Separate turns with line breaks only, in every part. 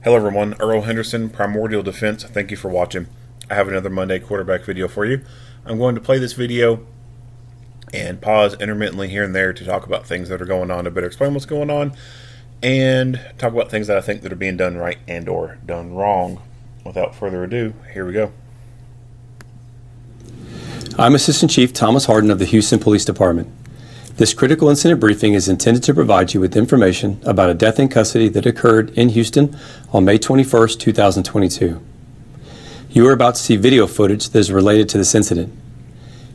Hello everyone, Earl Henderson, Primordial Defense. Thank you for watching. I have another Monday quarterback video for you. I'm going to play this video and pause intermittently here and there to talk about things that are going on, to better explain what's going on, and talk about things that I think that are being done right and or done wrong. Without further ado, here we go.
I'm Assistant Chief Thomas Harden of the Houston Police Department. This critical incident briefing is intended to provide you with information about a death in custody that occurred in Houston on May 21st, 2022. You are about to see video footage that is related to this incident.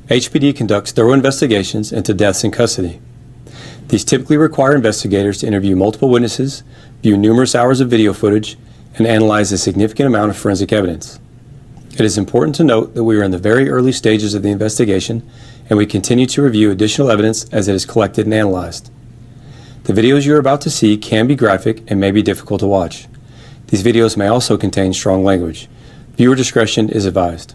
HPD conducts thorough investigations into deaths in custody. These typically require investigators to interview multiple witnesses, view numerous hours of video footage, and analyze a significant amount of forensic evidence. It is important to note that we are in the very early stages of the investigation, and we continue to review additional evidence as it is collected and analyzed. The videos you are about to see can be graphic and may be difficult to watch. These videos may also contain strong language. Viewer discretion is advised.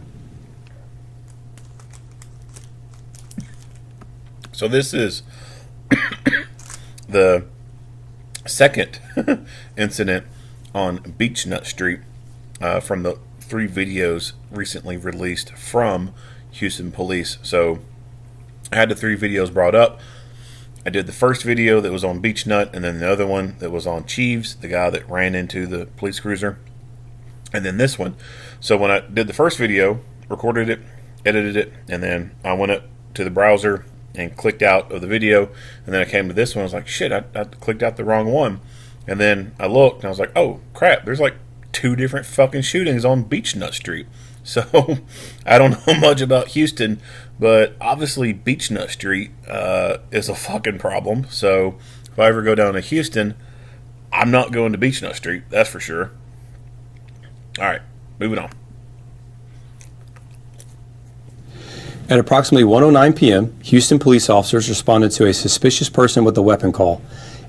So this is the second incident on Beechnut Street from the 3 videos recently released from Houston Police. So I had the 3 videos brought up. I did the first video that was on Beechnut, and then the other one that was on Cheeves, the guy that ran into the police cruiser, and then this one. So when I did the first video, recorded it, edited it, and then I went up to the browser and clicked out of the video, and then I came to this one. I was like, shit, I clicked out the wrong one. And then I looked and I was like, oh crap, there's like 2 different fucking shootings on Beechnut Street. So I don't know much about Houston, but obviously Beechnut Street is a fucking problem. So if I ever go down to Houston, I'm not going to Beechnut Street, that's for sure. Alright, moving on.
At approximately 1:09 p.m., Houston police officers responded to a suspicious person with a weapon call,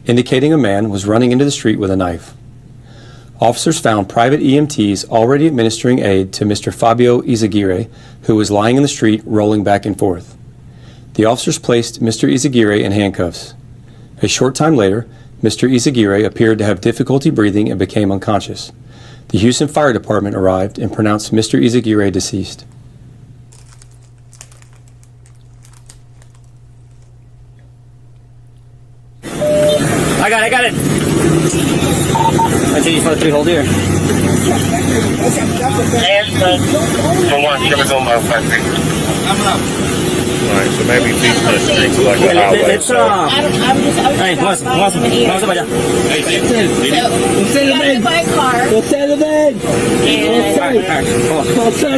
indicating a man was running into the street with a knife. Officers found private EMTs already administering aid to Mr. Fabio Izaguirre, who was lying in the street rolling back and forth. The officers placed Mr. Izaguirre in handcuffs. A short time later, Mr. Izaguirre appeared to have difficulty breathing and became unconscious. The Houston Fire Department arrived and pronounced Mr. Izaguirre deceased.
I got it. I think you for 3 hold here.
Alright, so maybe Beechnut Street's like a highway.
Let's vamos para allá.
By car.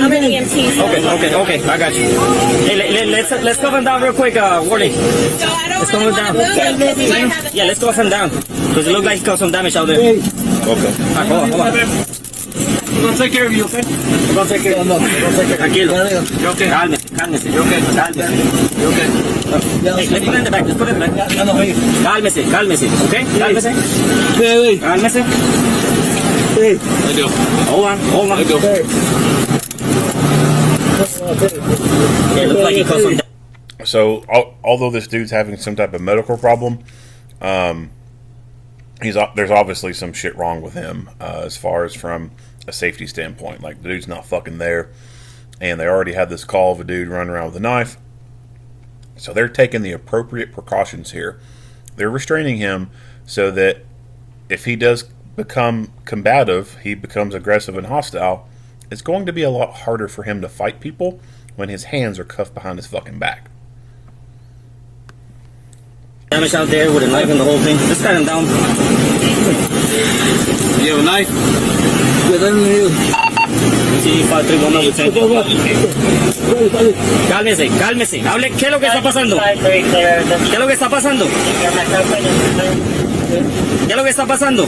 How many EMTs?
Okay, I got you. Hey, let's go up and down real quick, warning.
So I don't
Let's go
really
down.
want to move because he might have
Yeah, let's go up and down. Because it looks like he caused some damage out there.
Okay.
Alright, hold on.
We're gonna take care of you, okay?
We're gonna take care of you. Tranquilo.
You okay?
Cálmese.
You okay?
Cálmese.
You okay?
Hey, let's put it in the back. Cálmese, okay? Cálmese.
Hey,
Cálmese.
hey. Let go.
Hold on.
Let go.
Yeah, it looks like he caused some damage.
So, although this dude's having some type of medical problem, there's obviously some shit wrong with him as far as from a safety standpoint. Like, the dude's not fucking there, and they already had this call of a dude running around with a knife. So they're taking the appropriate precautions here. They're restraining him so that if he does become combative, he becomes aggressive and hostile, it's going to be a lot harder for him to fight people when his hands are cuffed behind his fucking back.
Damage out there with a knife and the whole thing. Just cut him down.
You have a knife?
Sí, 531 Cálmese. Hable, ¿qué es lo que está pasando? ¿Qué es lo que está pasando? ¿Qué es lo que está pasando?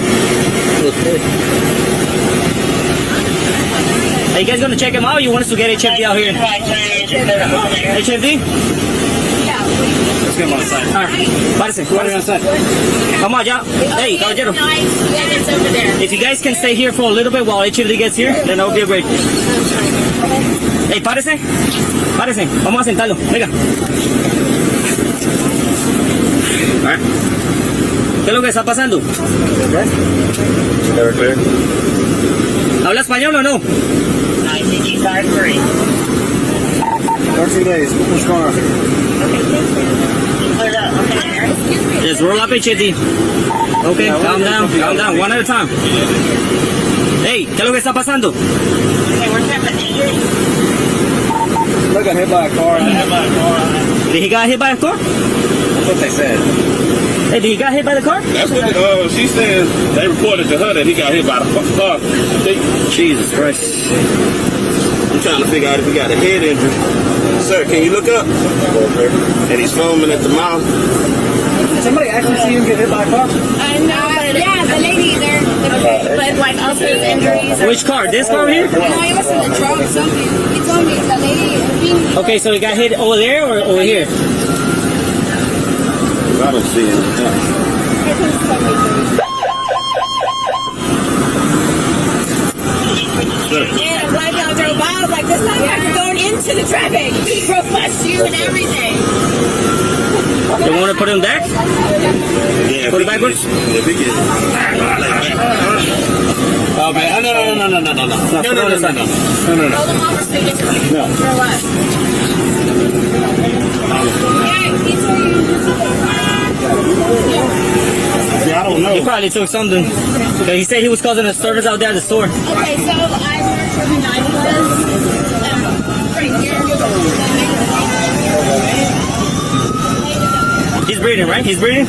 Are you guys going to check him out or you want us to get HFD out here? HFD? Let's get him on the side. Alright, párese. Vamos allá. Hey, caballero. If you guys can stay here for a little bit while HFD gets here, then that would be great. Hey, párese. Vamos a sentarlo. Venga. Alright. ¿Qué es lo que está pasando?
Clear.
¿Habla español o no?
ICD card 3.
13 days. What's going on?
Cleared up. Okay.
Just roll up HID. Okay, calm down, one at a time. Hey, ¿qué es lo que está pasando?
Okay, where's that injury?
Look, got hit by a car.
Did he got hit by a car?
That's what they said.
Hey, did he got hit by the car?
That's what she says. They reported to her that he got hit by the car.
Jesus Christ.
I'm trying to figure out if he got a head injury. Sir, can you look up? And he's foaming at the mouth.
Did somebody actually see him get hit by a car?
Yeah, the lady there. But like also his injuries.
Which car? This car here?
No, it was in the truck or something. He told me the lady.
Okay, so he got hit over there or over here?
I don't see him.
Yeah, right out there. I was like, this motherfucker going into the traffic. He broke my shoe and everything.
You want to put him back?
Yeah,
Put it backwards?
If he gets...
Oh, man. No.
Hold him over so he gets
No.
for what? Yeah, he told you.
Yeah, I don't know.
He probably took something. He said he was causing a service out there at the store.
Okay, so I learned where the knife was. Right here.
He's breathing, right? He's breathing?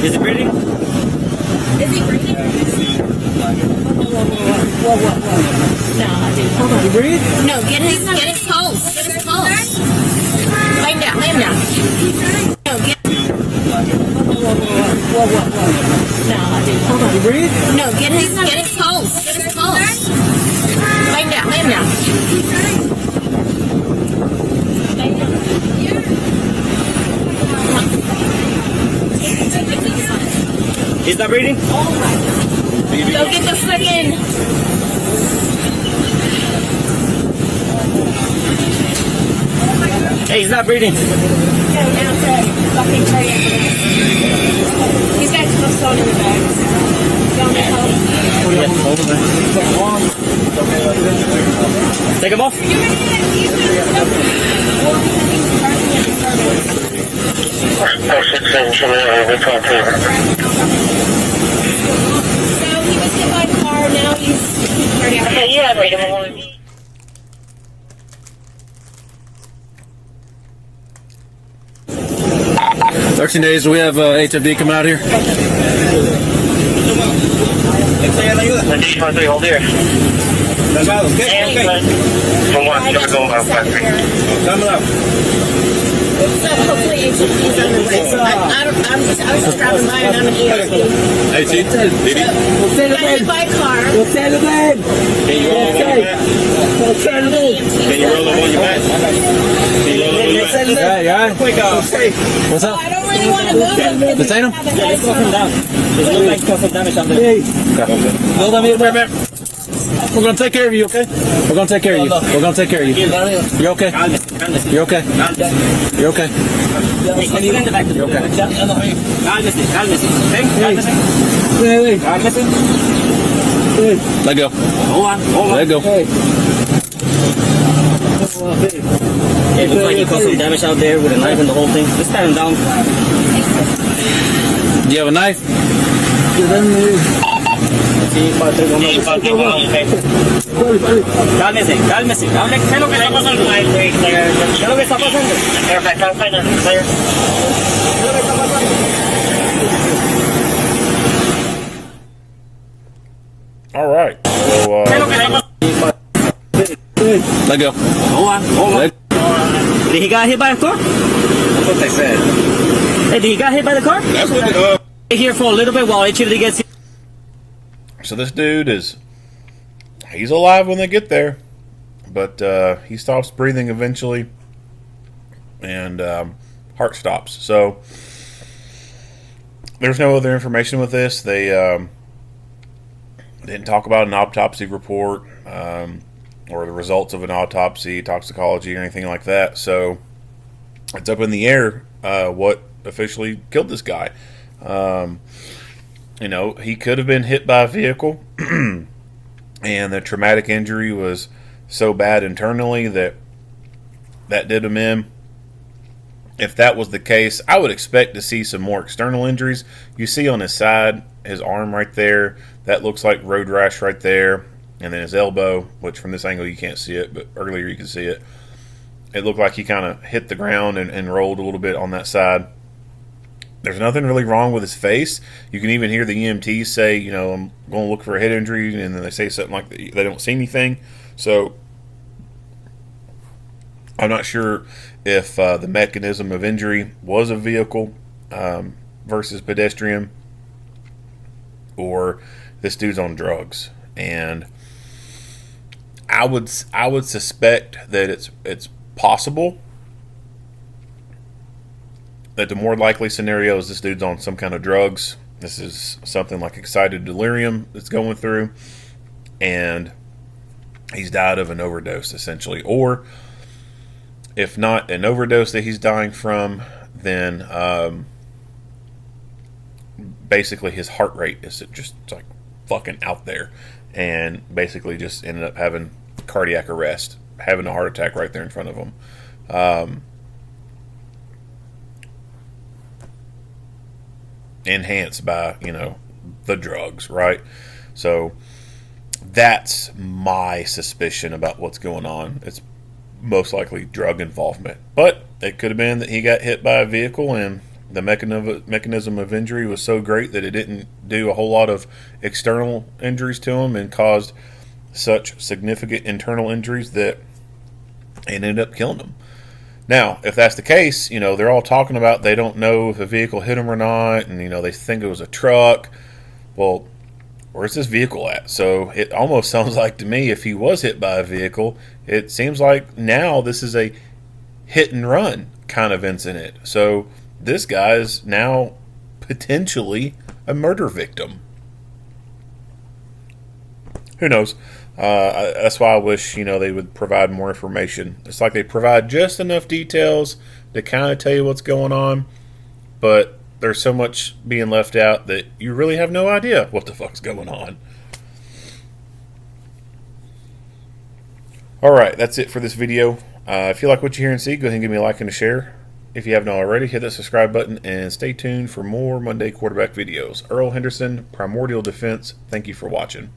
Is he breathing?
Is he breathing? Whoa. No, dude. Hold on.
You breathe?
No, get his pulse. Get his pulse. Lay him down. No, get. Whoa. No, dude. Hold on.
You breathe?
No, get his pulse. Get his pulse. Lay him down.
He's not breathing?
Go get the frickin'.
Hey, he's not breathing.
He's got his phone in the bag.
Take him off.
So he was hit by a car, now he's cardiac.
Okay, you have right him.
13 days. We have HFD coming out here.
Additional 3, hold here. For one, you're going by
Coming up.
So hopefully HFD's on the way. So I was just driving by and I'm an ESP.
18? Did he?
Got hit by a car.
Can you roll him on your back? Can you roll him on your back? Can you roll him on your back?
Yeah. What's up?
I don't really want to move him.
Detain him?
Yeah, let's put him down. It looks like he caused some damage out there.
Hold on, man. We're going to take care of you, okay? We're going to take care of you. We're going to take care of you. You're okay?
Cálmese.
You're okay? You're okay?
Hey, can you in the back?
You're okay?
Cálmese. Okay? Cálmese.
Let go.
Hold on.
Let go.
It looks like he caused some damage out there with a knife and the whole thing. Just pat him down.
Do you have a knife?
Sí, para tres Cálmese. ¿Qué es lo que está pasando? ¿Qué es lo que está pasando?
All right. So,
¿Qué es lo que está pasando?
Let go.
Hold on. Did he got hit by a car?
That's what they said.
Hey, did he got hit by the car?
That's what
Here for a little bit while HFD gets here.
so this dude he's alive when they get there, but he stops breathing eventually, and heart stops. So there's no other information with this. They didn't talk about an autopsy report or the results of an autopsy, toxicology, or anything like that. So it's up in the air what officially killed this guy. You know, he could have been hit by a vehicle, and the traumatic injury was so bad internally that did him in. If that was the case, I would expect to see some more external injuries. You see on his side, his arm right there, that looks like road rash right there. And then his elbow, which from this angle you can't see it, but earlier you could see it. It looked like he kind of hit the ground and rolled a little bit on that side. There's nothing really wrong with his face. You can even hear the EMTs say, you know, I'm going to look for a head injury, and then they say something like they don't see anything. So I'm not sure if the mechanism of injury was a vehicle versus pedestrian, or this dude's on drugs. And I would suspect that it's possible that the more likely scenario is this dude's on some kind of drugs. This is something like excited delirium that's going through, and he's died of an overdose essentially. Or if not an overdose that he's dying from, then basically his heart rate is just like fucking out there, and basically just ended up having cardiac arrest, having a heart attack right there in front of him. Enhanced by, you know, the drugs, right? So that's my suspicion about what's going on. It's most likely drug involvement, but it could have been that he got hit by a vehicle and the mechanism of injury was so great that it didn't do a whole lot of external injuries to him and caused such significant internal injuries that it ended up killing him. Now, if that's the case, you know, they're all talking about they don't know if a vehicle hit him or not, and, you know, they think it was a truck. Well, where's this vehicle at? So it almost sounds like to me, if he was hit by a vehicle, it seems like now this is a hit and run kind of incident. So this guy is now potentially a murder victim. Who knows? That's why I wish, you know, they would provide more information. It's like they provide just enough details to kind of tell you what's going on, but there's so much being left out that you really have no idea what the fuck's going on. Alright, that's it for this video. If you like what you hear and see, go ahead and give me a like and a share. If you haven't already, hit that subscribe button and stay tuned for more Monday quarterback videos. Earl Henderson, Primordial Defense, thank you for watching.